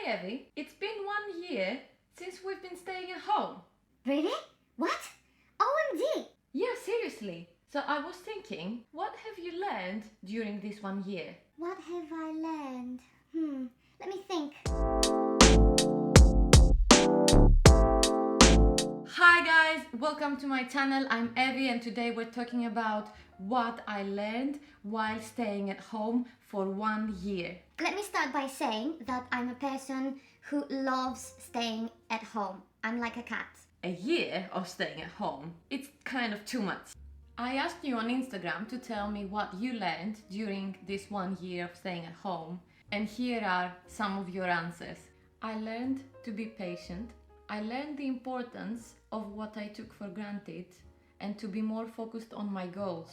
Evie, it's been 1 year since we've been staying at home. Really? What? OMG! Yeah, seriously. So I was thinking, what have you learned during this 1 year? What have I learned? Let me think. Hi guys, welcome to my channel. I'm Evie and today we're talking about what I learned while staying at home for 1 year. Let me start by saying that I'm a person who loves staying at home. I'm like a cat. A year of staying at home, it's kind of too much. I asked you on Instagram to tell me what you learned during this 1 year of staying at home, and here are some of your answers. I learned to be patient. I learned the importance of what I took for granted and to be more focused on my goals.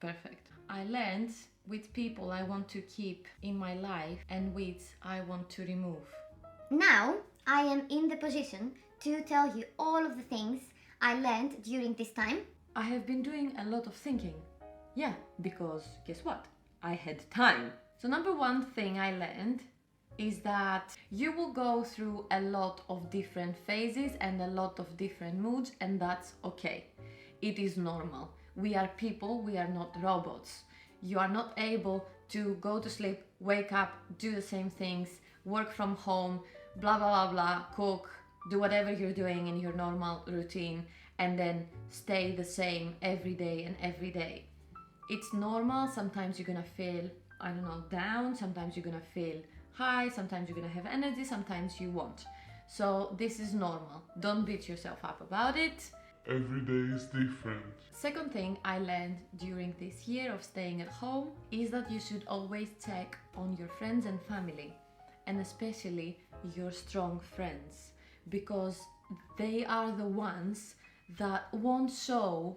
Perfect. I learned which people I want to keep in my life and which I want to remove. Now I am in the position to tell you all of the things I learned during this time. I have been doing a lot of thinking. Yeah, because guess what? I had time. So number one thing I learned is that you will go through a lot of different phases and a lot of different moods, and that's okay. It is normal. We are people, we are not robots. You are not able to go to sleep, wake up, do the same things, work from home, blah blah blah blah, cook, do whatever you're doing in your normal routine and then stay the same every day and every day. It's normal. Sometimes you're gonna feel, down, sometimes you're gonna feel high, sometimes you're gonna have energy, sometimes you won't. So this is normal. Don't beat yourself up about it. Every day is different. Second thing I learned during this year of staying at home is that you should always check on your friends and family, and especially your strong friends, because they are the ones that won't show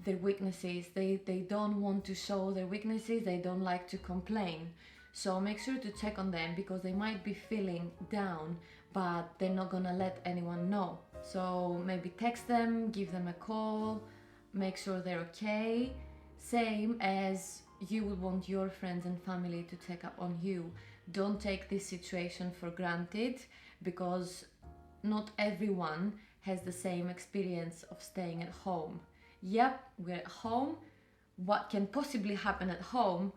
their weaknesses. They don't want to show their weaknesses, they don't like to complain. So make sure to check on them because they might be feeling down, but they're not gonna let anyone know. So maybe text them, give them a call, make sure they're okay. Same as you would want your friends and family to check up on you. Don't take this situation for granted because not everyone has the same experience of staying at home. Yep, we're at home. What can possibly happen at home?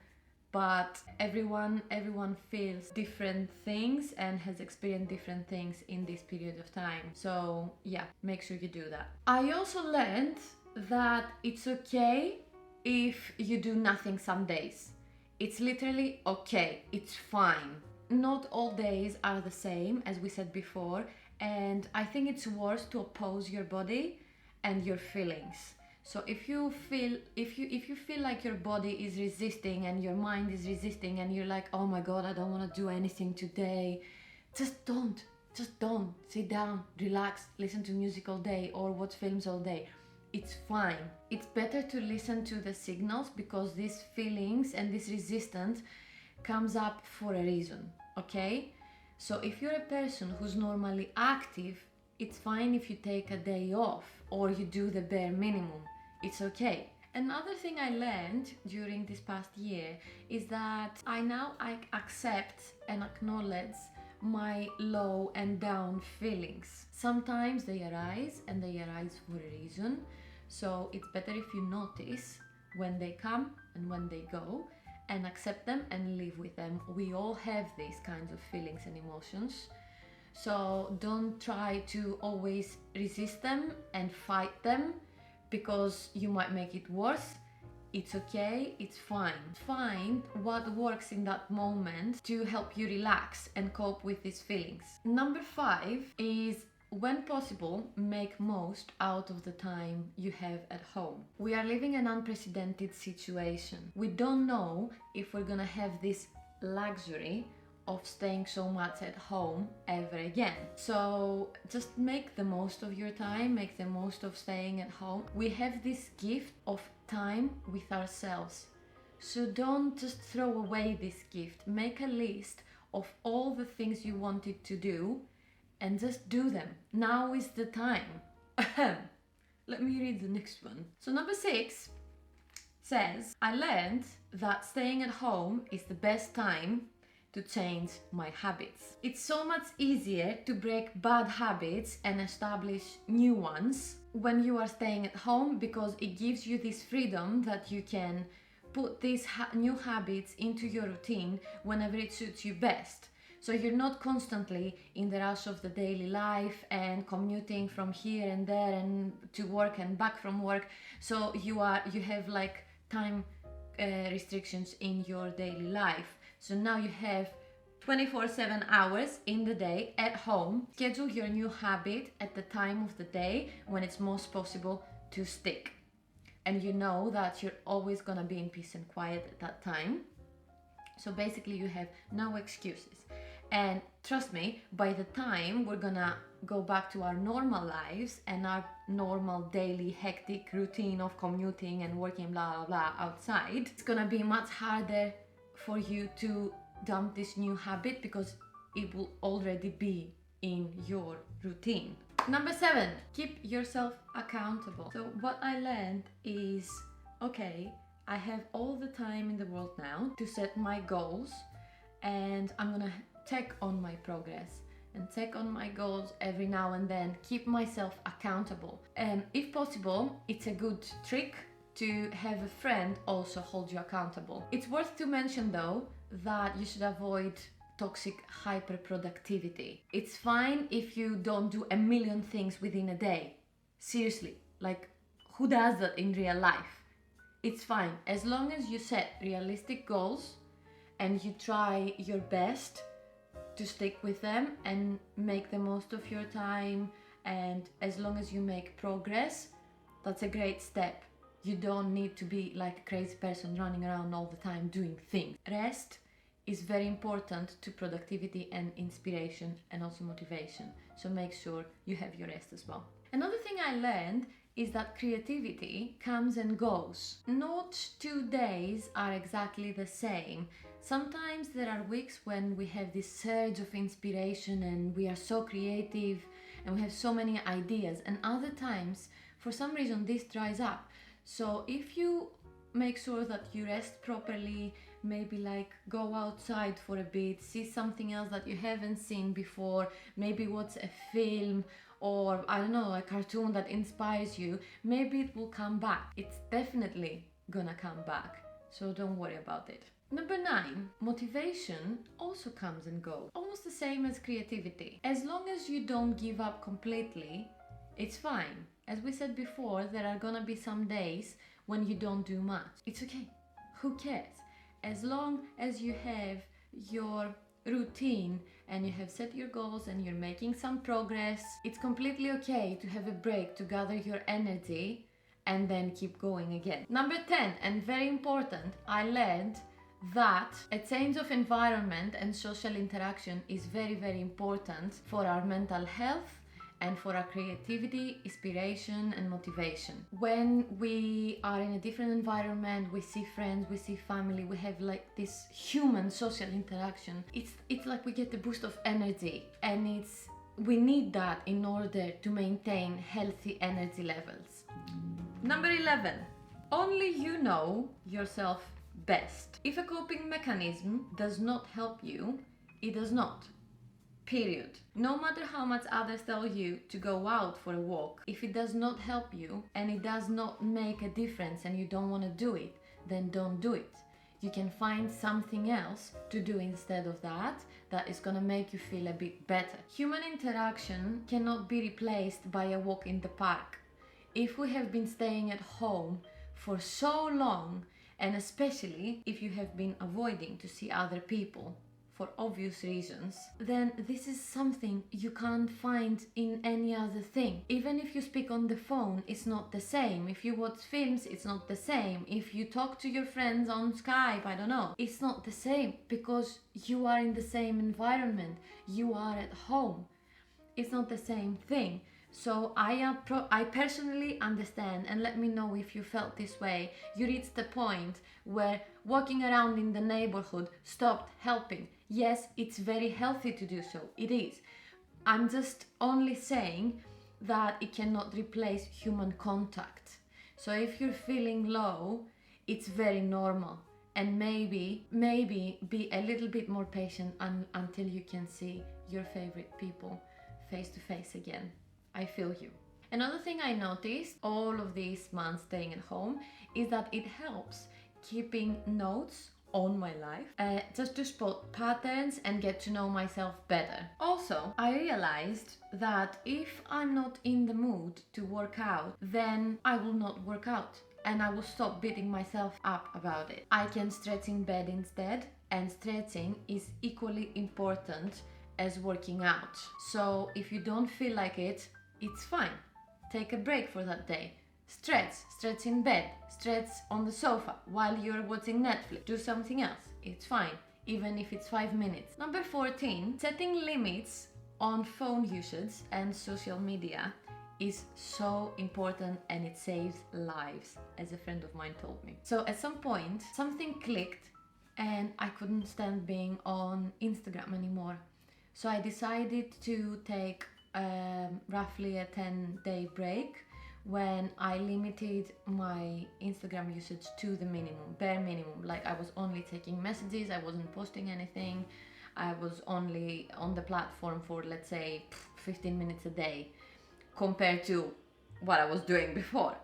But everyone feels different things and has experienced different things in this period of time. So yeah, make sure you do that. I also learned that it's okay if you do nothing some days. It's literally okay, it's fine. Not all days are the same, as we said before, and I think it's worse to oppose your body and your feelings. So if you feel like your body is resisting and your mind is resisting and you're like, oh my god, I don't want to do anything today, just don't sit down, relax, listen to music all day or watch films all day. It's fine. It's better to listen to the signals because these feelings and this resistance comes up for a reason, okay? So if you're a person who's normally active, it's fine if you take a day off or you do the bare minimum. It's okay. Another thing I learned during this past year is that I accept and acknowledge my low and down feelings. Sometimes they arise and they arise for a reason. So it's better if you notice when they come and when they go and accept them and live with them. We all have these kinds of feelings and emotions. So don't try to always resist them and fight them because you might make it worse. It's okay, it's fine. Find what works in that moment to help you relax and cope with these feelings. Number 5 is, when possible, make most out of the time you have at home. We are living an unprecedented situation. We don't know if we're gonna have this luxury of staying so much at home ever again. So just make the most of your time, make the most of staying at home. We have this gift of time with ourselves. So don't just throw away this gift. Make a list of all the things you wanted to do and just do them. Now is the time. Let me read the next one. So number 6 says, I learned that staying at home is the best time to change my habits. It's so much easier to break bad habits and establish new ones when you are staying at home, because it gives you this freedom that you can put these new habits into your routine whenever it suits you best. So you're not constantly in the rush of the daily life and commuting from here and there and to work and back from work. So you have like time restrictions in your daily life. So now you have 24/7 hours in the day at home. Schedule your new habit at the time of the day when it's most possible to stick. And you know that you're always gonna be in peace and quiet at that time. So basically you have no excuses. And trust me, by the time we're gonna go back to our normal lives and our normal daily hectic routine of commuting and working blah blah blah outside, it's gonna be much harder for you to dump this new habit because it will already be in your routine. Number 7, keep yourself accountable. So what I learned is, okay, I have all the time in the world now to set my goals, and I'm gonna check on my progress and check on my goals every now and then, keep myself accountable. And if possible, it's a good trick to have a friend also hold you accountable. It's worth to mention though that you should avoid toxic hyperproductivity. It's fine if you don't do a million things within a day. Seriously, like who does that in real life? It's fine as long as you set realistic goals and you try your best to stick with them and make the most of your time, and as long as you make progress, that's a great step. You don't need to be like a crazy person running around all the time doing things. Rest is very important to productivity and inspiration and also motivation. So make sure you have your rest as well. Another thing I learned is that creativity comes and goes. Not 2 days are exactly the same. Sometimes there are weeks when we have this surge of inspiration and we are so creative and we have so many ideas, and other times for some reason this dries up. So if you make sure that you rest properly, maybe like go outside for a bit, see something else that you haven't seen before, maybe watch a film or I don't know, a cartoon that inspires you, maybe it will come back. It's definitely gonna come back, so don't worry about it. Number 9, motivation also comes and goes, almost the same as creativity. As long as you don't give up completely, it's fine. As we said before, there are gonna be some days when you don't do much. It's okay, who cares? As long as you have your routine and you have set your goals and you're making some progress, it's completely okay to have a break to gather your energy and then keep going again. Number 10, and very important, I learned that a change of environment and social interaction is very, very important for our mental health and for our creativity, inspiration and motivation. When we are in a different environment, we see friends, we see family, we have like this human social interaction. It's like we get a boost of energy, and we need that in order to maintain healthy energy levels. Number 11, only you know yourself best. If a coping mechanism does not help you, it does not. Period. No matter how much others tell you to go out for a walk, if it does not help you and it does not make a difference and you don't want to do it, then don't do it. You can find something else to do instead of that is gonna make you feel a bit better. Human interaction cannot be replaced by a walk in the park. If we have been staying at home for so long, and especially if you have been avoiding to see other people for obvious reasons, then this is something you can't find in any other thing. Even if you speak on the phone, it's not the same. If you watch films, it's not the same. If you talk to your friends on Skype, I don't know, it's not the same because you are in the same environment. You are at home. It's not the same thing. So I personally understand, and let me know if you felt this way. You reached the point where walking around in the neighborhood stopped helping. Yes, it's very healthy to do so. It is. I'm just only saying that it cannot replace human contact. So if you're feeling low, it's very normal. and maybe be a little bit more patient until you can see your favorite people face to face again. I feel you. Another thing I noticed all of these months staying at home is that it helps keeping notes on my life, just to spot patterns and get to know myself better. Also, I realized that if I'm not in the mood to work out, then I will not work out and I will stop beating myself up about it. I can stretch in bed instead, and stretching is equally important as working out. So if you don't feel like it, it's fine. Take a break for that day. Stretch in bed, stretch on the sofa while you're watching Netflix. Do something else. It's fine, even if it's 5 minutes. Number 14, setting limits on phone usage and social media is so important, and it saves lives, as a friend of mine told me. So at some point, something clicked and I couldn't stand being on Instagram anymore. So I decided to take roughly a 10-day break when I limited my Instagram usage to the minimum, bare minimum. Like, I was only taking messages, I wasn't posting anything, I was only on the platform for, let's say, 15 minutes a day compared to what I was doing before.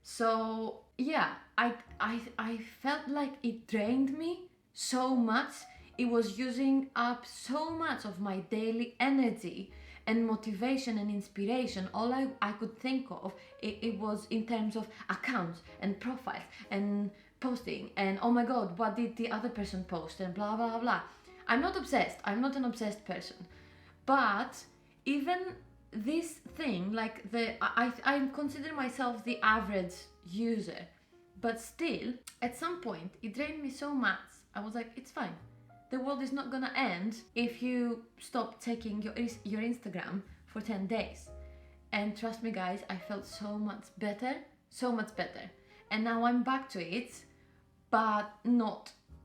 So yeah, I felt like it drained me so much. It was using up so much of my daily energy and motivation and inspiration. All I could think of, it was in terms of accounts and profiles and posting and oh my god, what did the other person post and blah blah blah. I'm not obsessed, I'm not an obsessed person, but even this thing, like I consider myself the average user, but still at some point it drained me so much. I was like, it's fine. The world is not gonna end if you stop checking your Instagram for 10 days. And trust me guys, I felt so much better. And now I'm back to it, but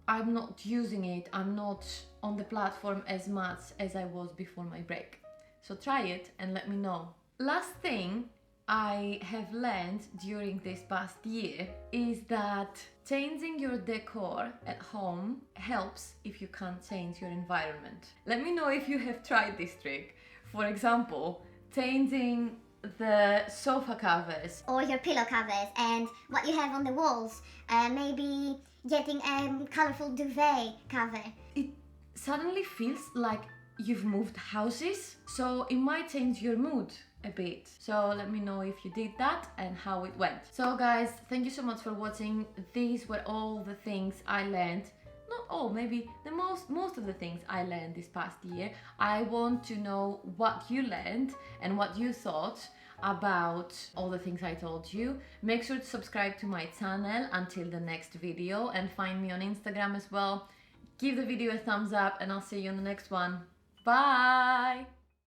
I'm not using it. I'm not on the platform as much as I was before my break. So try it and let me know. Last thing I have learned during this past year is that changing your decor at home helps if you can't change your environment. Let me know if you have tried this trick. For example, changing the sofa covers or your pillow covers and what you have on the walls. Maybe getting a colorful duvet cover. It suddenly feels like you've moved houses, so it might change your mood a bit. So let me know if you did that and how it went. So guys, thank you so much for watching. These were all the things I learned. Not all, maybe the most of the things I learned this past year. I want to know what you learned and what you thought about all the things I told you. Make sure to subscribe to my channel until the next video, and find me on Instagram as well. Give the video a thumbs up, and I'll see you in the next one. Bye!